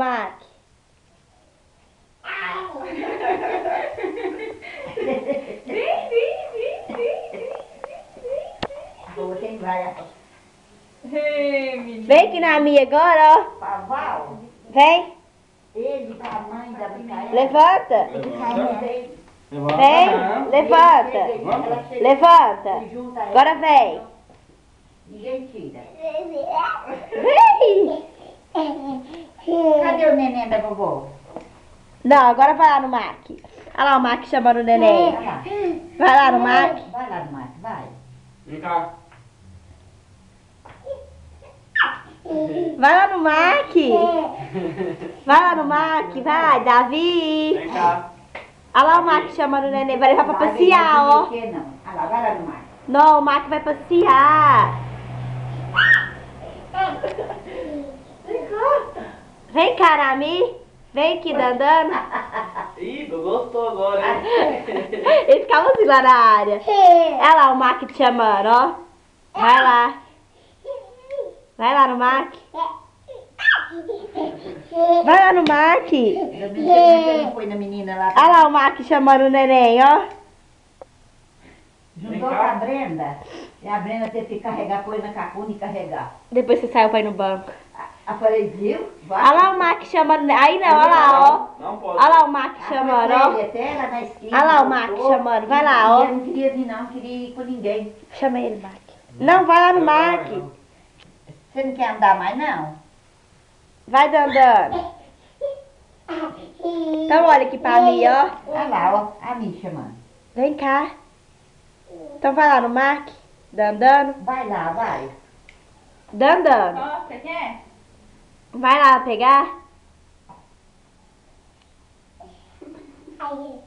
Mac. Quem vai? Vem aqui na minha agora, ó. Paval? Vem. Ele tá a mãe da Micaela. Levanta. Vem. Levanta. Levanta. Agora vem. Ninguém tira. Vem. Cadê o neném da vovó? Não, agora vai lá no Mac. Olha lá o Mac chamando o neném. Vai lá. Vai lá no Mac. Vai lá no mato, vai. Vem cá. Vai lá no Mac. Vai lá no Mac. Vai, Davi. Vem cá. Olha lá o Mac chamando o neném. Vai levar pra passear, ó. Não. Olha lá, vai lá no mato. Não, o Mac vai passear. Vem cá, Nami. Vem aqui, Dandano. Ih, gostou agora, hein? Ele ficava assim lá na área. Olha lá o Mac te chamando, ó. Vai lá. Vai lá no Mac. Vai lá no Mac. Você não foi na menina lá. Olha lá o Mac chamando o neném, ó. Juntou com a Brenda. E a Brenda teve que carregar coisa na cacuna e carregar. Depois você saiu pra ir no banco. Eu falei, viu? Vai. Olha lá o Mac chamando. Aí não, olha lá, ó. Não pode. Olha lá o Mac chamando, ó. Até lá na esquina. Olha lá o Mac chamando. Vai lá, ó. Eu não queria vir, não queria ir com ninguém. Chama ele, Mac. Não, vai lá no Mac. Você não quer andar mais, não? Vai, Dandano. Então olha aqui pra mim, ó. Olha lá, ó. A mim chamando. Vem cá. Então vai lá no Mac. Dandano. Vai lá, vai. Dandano. Você quer? Vai lá pegar. Ai,